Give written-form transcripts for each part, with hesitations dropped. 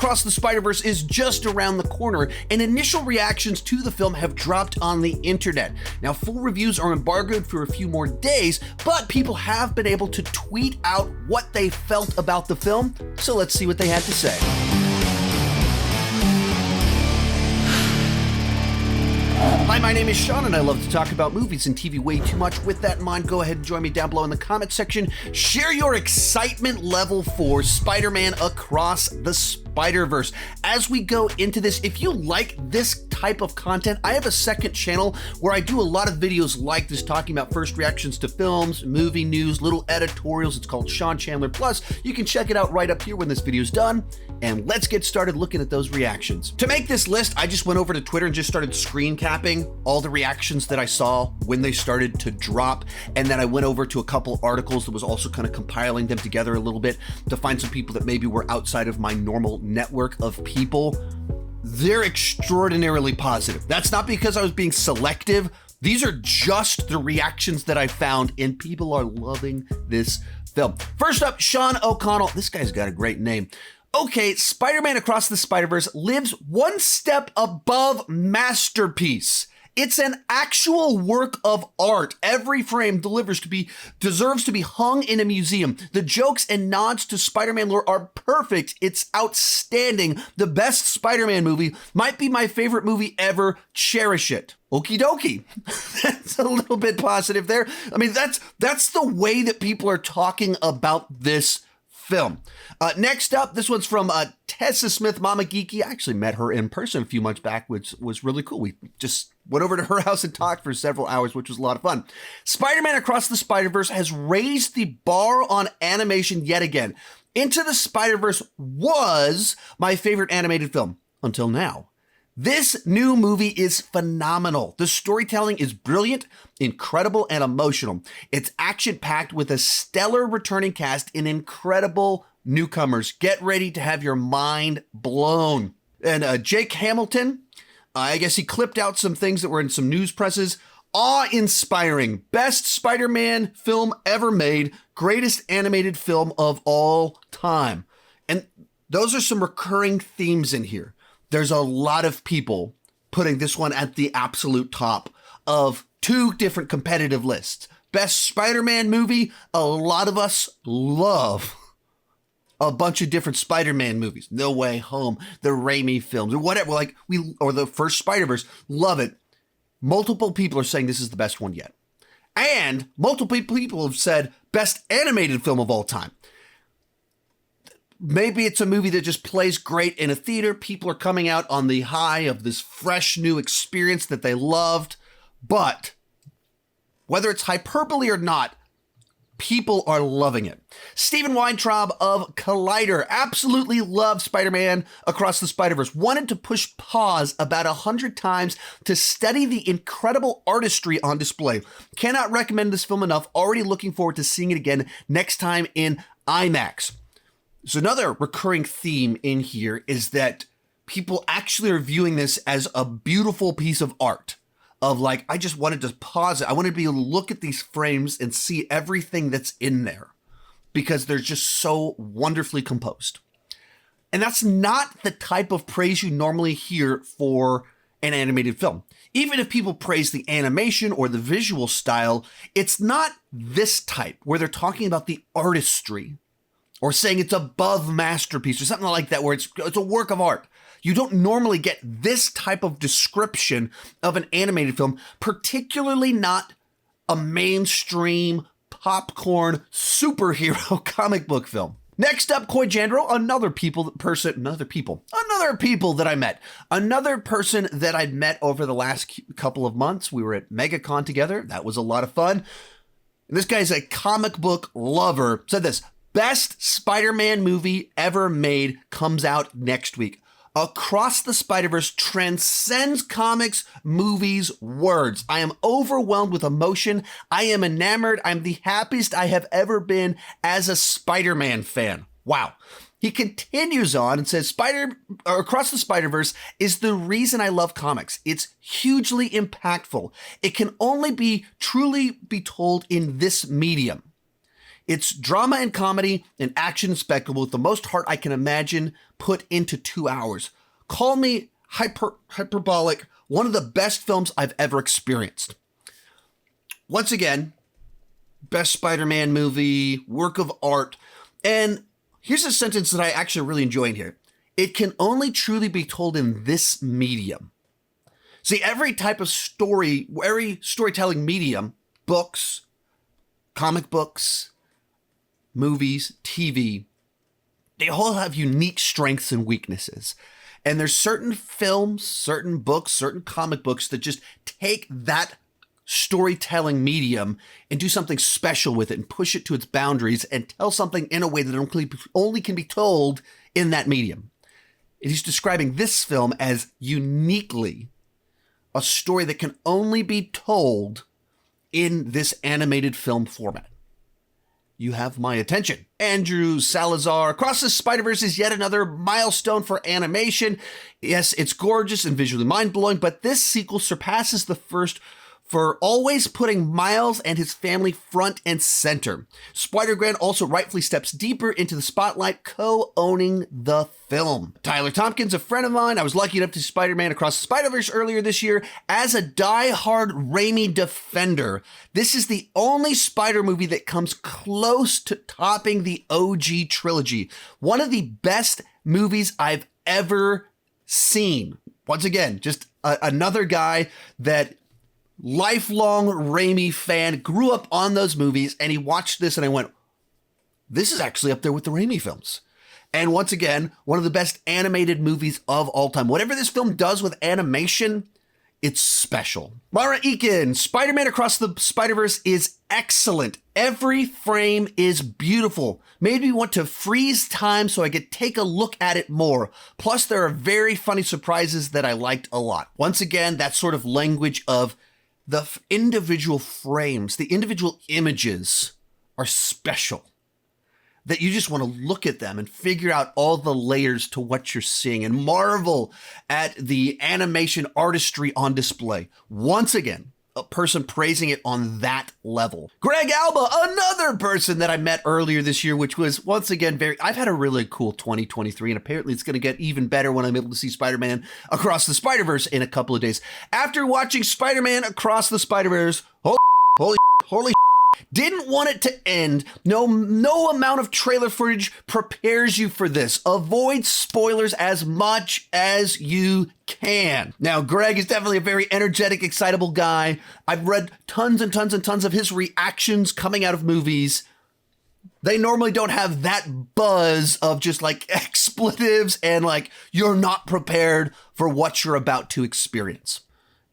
Across the Spider-Verse is just around the corner, and initial reactions to the film have dropped on the internet. Now, full reviews are embargoed for a few more days, but people have been able to tweet out what they felt about the film, so let's see what they had to say. Hi, my name is Sean, and I love to talk about movies and TV way too much. With that in mind, go ahead and join me down below in the comment section. Share your excitement level for Spider-Man Across the Spider-Verse. As we go into this, if you like this type of content, I have a second channel where I do a lot of videos like this, talking about first reactions to films, movie news, little editorials. It's called Sean Chandler Plus. You can check it out right up here when this video is done. And let's get started looking at those reactions. To make this list, I just went over to Twitter and just started screen capping all the reactions that I saw when they started to drop. And then I went over to a couple articles that was also kind of compiling them together a little bit to find some people that maybe were outside of my normal network of people. They're extraordinarily positive. That's not because I was being selective. These are just the reactions that I found, and people are loving this film. First up, Sean O'Connell. This guy's got a great name. Okay, Spider-Man Across the Spider-Verse lives one step above masterpiece. It's an actual work of art. Every frame deserves to be hung in a museum. The jokes and nods to Spider-Man lore are perfect. It's outstanding. The best Spider-Man movie, might be my favorite movie ever. Cherish it. Okie dokie. That's a little bit positive there. I mean, that's the way that people are talking about this film. Next up, this one's from Tessa Smith, Mama Geeky. I actually met her in person a few months back, which was really cool. We just went over to her house and talked for several hours, which was a lot of fun. Spider-Man Across the Spider-Verse has raised the bar on animation yet again. Into the Spider-Verse was my favorite animated film until now. This new movie is phenomenal. The storytelling is brilliant, incredible, and emotional. It's action-packed with a stellar returning cast and incredible newcomers. Get ready to have your mind blown. And Jake Hamilton, I guess he clipped out some things that were in some news presses. Awe-inspiring. Best Spider-Man film ever made. Greatest animated film of all time. And those are some recurring themes in here. There's a lot of people putting this one at the absolute top of two different competitive lists. Best Spider-Man movie, a lot of us love a bunch of different Spider-Man movies. No Way Home, the Raimi films, or whatever, or the first Spider-Verse, love it. Multiple people are saying this is the best one yet. And multiple people have said best animated film of all time. Maybe it's a movie that just plays great in a theater. People are coming out on the high of this fresh new experience that they loved. But whether it's hyperbole or not, people are loving it. Stephen Weintraub of Collider absolutely loved Spider-Man Across the Spider-Verse. Wanted to push pause about 100 times to study the incredible artistry on display. Cannot recommend this film enough. Already looking forward to seeing it again next time in IMAX. So another recurring theme in here is that people actually are viewing this as a beautiful piece of art. Of like, I just wanted to pause it. I wanted to be able to look at these frames and see everything that's in there because they're just so wonderfully composed. And that's not the type of praise you normally hear for an animated film. Even if people praise the animation or the visual style, it's not this type where they're talking about the artistry or saying it's above masterpiece or something like that, where it's a work of art. You don't normally get this type of description of an animated film, particularly not a mainstream popcorn superhero comic book film. Next up, Coy Jandro, another people that I met. Another person that I'd met over the last couple of months. We were at MegaCon together. That was a lot of fun. And this guy's a comic book lover. Said this: best Spider-Man movie ever made comes out next week. Across the Spider-Verse transcends comics, movies, words. I am overwhelmed with emotion. I am enamored. I'm the happiest I have ever been as a Spider-Man fan. Wow. He continues on and says, Across the Spider-Verse is the reason I love comics. It's hugely impactful. It can only be truly be told in this medium. It's drama and comedy and action spectacle with the most heart I can imagine put into 2 hours. Call me hyperbolic, one of the best films I've ever experienced. Once again, best Spider-Man movie, work of art. And here's a sentence that I actually really enjoyed here. It can only truly be told in this medium. See, every type of story, every storytelling medium, books, comic books, movies, TV, they all have unique strengths and weaknesses. And there's certain films, certain books, certain comic books that just take that storytelling medium and do something special with it and push it to its boundaries and tell something in a way that only can be told in that medium. And he's describing this film as uniquely a story that can only be told in this animated film format. You have my attention. Andrew Salazar, Across the Spider-Verse is yet another milestone for animation. Yes, it's gorgeous and visually mind-blowing, but this sequel surpasses the first for always putting Miles and his family front and center. Spider-Gwen also rightfully steps deeper into the spotlight, co-owning the film. Tyler Tompkins, a friend of mine, I was lucky enough to see Spider-Man Across the Spider-Verse earlier this year. As a die-hard Raimi defender, this is the only Spider movie that comes close to topping the OG trilogy. One of the best movies I've ever seen. Once again, just another guy that lifelong Raimi fan, grew up on those movies, and he watched this and I went, this is actually up there with the Raimi films. And once again, one of the best animated movies of all time. Whatever this film does with animation, it's special. Mara Eakin, Spider-Man Across the Spider-Verse is excellent. Every frame is beautiful. Made me want to freeze time so I could take a look at it more. Plus, there are very funny surprises that I liked a lot. Once again, that sort of language of the individual frames, the individual images are special. That you just want to look at them and figure out all the layers to what you're seeing and marvel at the animation artistry on display. Once again, a person praising it on that level. Greg Alba, another person that I met earlier this year, which was once again I've had a really cool 2023, and apparently it's going to get even better when I'm able to see Spider-Man Across the Spider-Verse in a couple of days. After watching Spider-Man Across the Spider-Verse, holy didn't want it to end. No amount of trailer footage prepares you for this. Avoid spoilers as much as you can. Now, Greg is definitely a very energetic, excitable guy. I've read tons and tons and tons of his reactions coming out of movies. They normally don't have that buzz of just like expletives and like you're not prepared for what you're about to experience.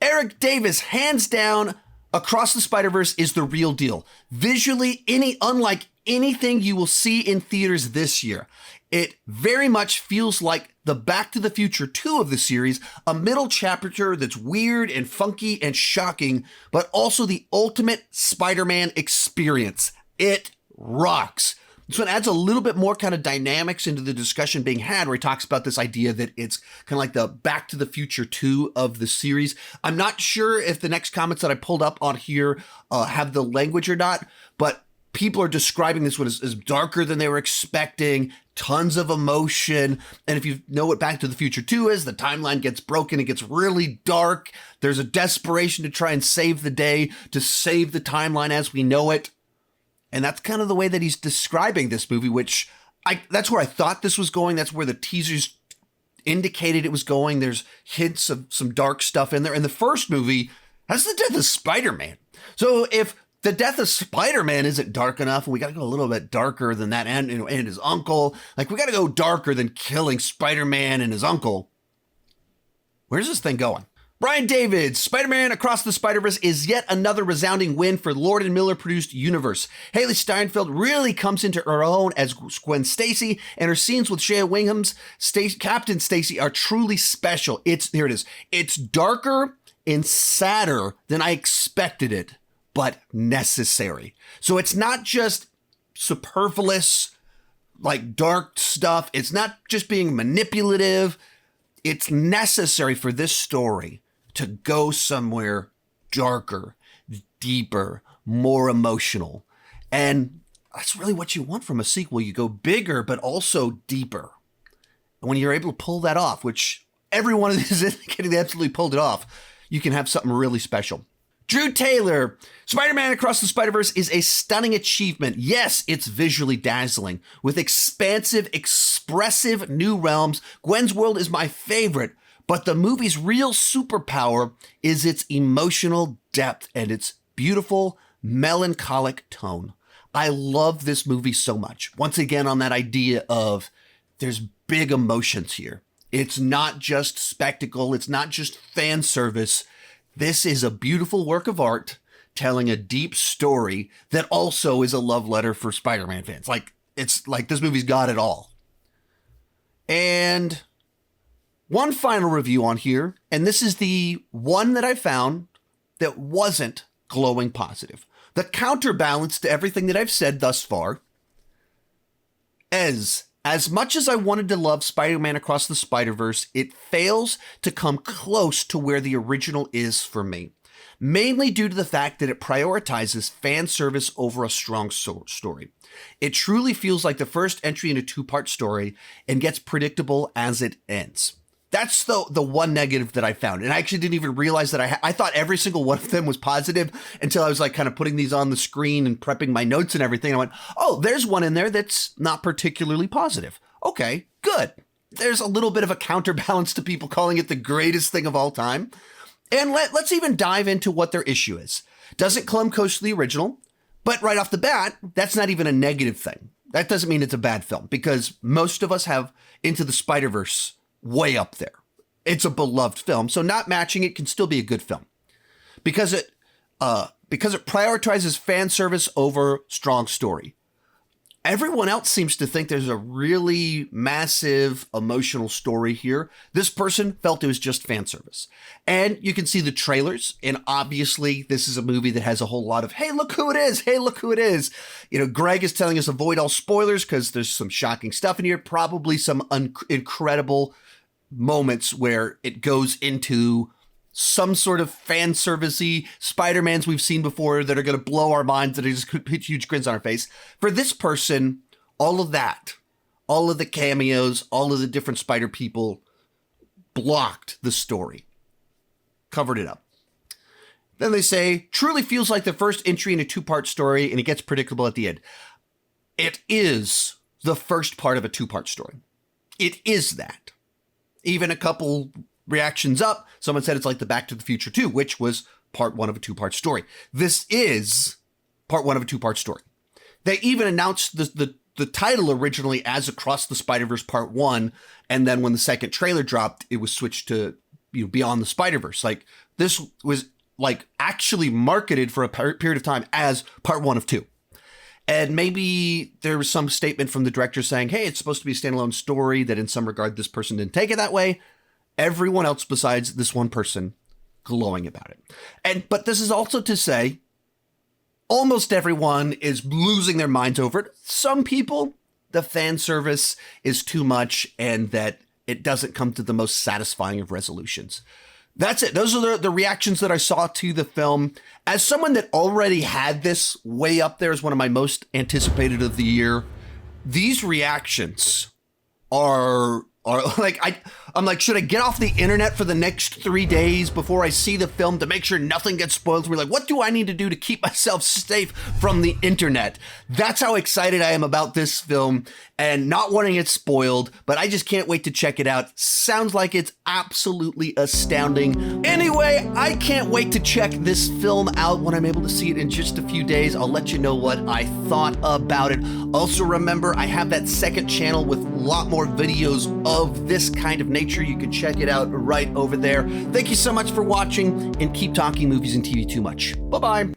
Eric Davis, hands down, Across the Spider-Verse is the real deal. Visually, unlike anything you will see in theaters this year. It very much feels like the Back to the Future 2 of the series, a middle chapter that's weird and funky and shocking, but also the ultimate Spider-Man experience. It rocks. So it adds a little bit more kind of dynamics into the discussion being had, where he talks about this idea that it's kind of like the Back to the Future 2 of the series. I'm not sure if the next comments that I pulled up on here have the language or not, but people are describing this one as darker than they were expecting, tons of emotion. And if you know what Back to the Future 2 is, the timeline gets broken, it gets really dark. There's a desperation to try and save the day, to save the timeline as we know it. And that's kind of the way that he's describing this movie, which that's where I thought this was going. That's where the teasers indicated it was going. There's hints of some dark stuff in there. And the first movie has the death of Spider-Man. So if the death of Spider-Man isn't dark enough, and we got to go a little bit darker than that, and his uncle, like we got to go darker than killing Spider-Man and his uncle. Where's this thing going? Brian David, Spider-Man Across the Spider-Verse is yet another resounding win for Lord and Miller produced universe. Haley Steinfeld really comes into her own as Gwen Stacy, and her scenes with Shea Wingham's Captain Stacy are truly special. Here it is. It's darker and sadder than I expected it, but necessary. So it's not just superfluous, like dark stuff. It's not just being manipulative. It's necessary for this story to go somewhere darker, deeper, more emotional. And that's really what you want from a sequel. You go bigger, but also deeper. And when you're able to pull that off, which every one of these is indicating they absolutely pulled it off, you can have something really special. Drew Taylor, Spider-Man Across the Spider-Verse is a stunning achievement. Yes, it's visually dazzling. With expansive, expressive new realms, Gwen's world is my favorite. But the movie's real superpower is its emotional depth and its beautiful, melancholic tone. I love this movie so much. Once again, on that idea of there's big emotions here. It's not just spectacle. It's not just fan service. This is a beautiful work of art telling a deep story that also is a love letter for Spider-Man fans. It's like this movie's got it all. And one final review on here, and this is the one that I found that wasn't glowing positive. The counterbalance to everything that I've said thus far is, as much as I wanted to love Spider-Man Across the Spider-Verse, it fails to come close to where the original is for me. Mainly due to the fact that it prioritizes fan service over a strong story. It truly feels like the first entry in a two-part story and gets predictable as it ends. That's the one negative that I found. And I actually didn't even realize that I thought every single one of them was positive until I was like kind of putting these on the screen and prepping my notes and everything. I went, oh, there's one in there that's not particularly positive. Okay, good. There's a little bit of a counterbalance to people calling it the greatest thing of all time. And let's even dive into what their issue is. Doesn't come close to the original, but right off the bat, that's not even a negative thing. That doesn't mean it's a bad film, because most of us have Into the Spider-Verse way up there. It's a beloved film, so not matching it can still be a good film. Because it prioritizes fan service over strong story. Everyone else seems to think there's a really massive emotional story here. This person felt it was just fan service. And you can see the trailers, and obviously this is a movie that has a whole lot of, hey, look who it is, hey, look who it is. You know, Greg is telling us avoid all spoilers because there's some shocking stuff in here, probably some incredible moments where it goes into some sort of fan servicey Spider-Mans we've seen before that are going to blow our minds, that are just put huge grins on our face. For this person, all of that, all of the cameos, all of the different Spider people blocked the story, covered it up. Then they say, truly feels like the first entry in a two-part story, and it gets predictable at the end. It is the first part of a two-part story. It is that. Even a couple reactions up, someone said it's like the Back to the Future 2, which was part one of a two-part story. This is part one of a two-part story. They even announced the title originally as Across the Spider-Verse Part 1, and then when the second trailer dropped, it was switched to, Beyond the Spider-Verse. Like, this was like actually marketed for a period of time as part 1 of 2. And maybe there was some statement from the director saying, hey, it's supposed to be a standalone story, that in some regard this person didn't take it that way. Everyone else besides this one person glowing about it. But this is also to say, almost everyone is losing their minds over it. Some people, the fan service is too much and that it doesn't come to the most satisfying of resolutions. That's it. Those are the reactions that I saw to the film. As someone that already had this way up there as one of my most anticipated of the year, these reactions are like, I'm like, should I get off the internet for the next 3 days before I see the film to make sure nothing gets spoiled for me? Like, what do I need to do to keep myself safe from the internet? That's how excited I am about this film and not wanting it spoiled, but I just can't wait to check it out. Sounds like it's absolutely astounding. Anyway, I can't wait to check this film out when I'm able to see it in just a few days. I'll let you know what I thought about it. Also remember, I have that second channel with a lot more videos of this kind of nature. You can check it out right over there. Thank you so much for watching, and keep talking movies and TV too much. Bye-bye.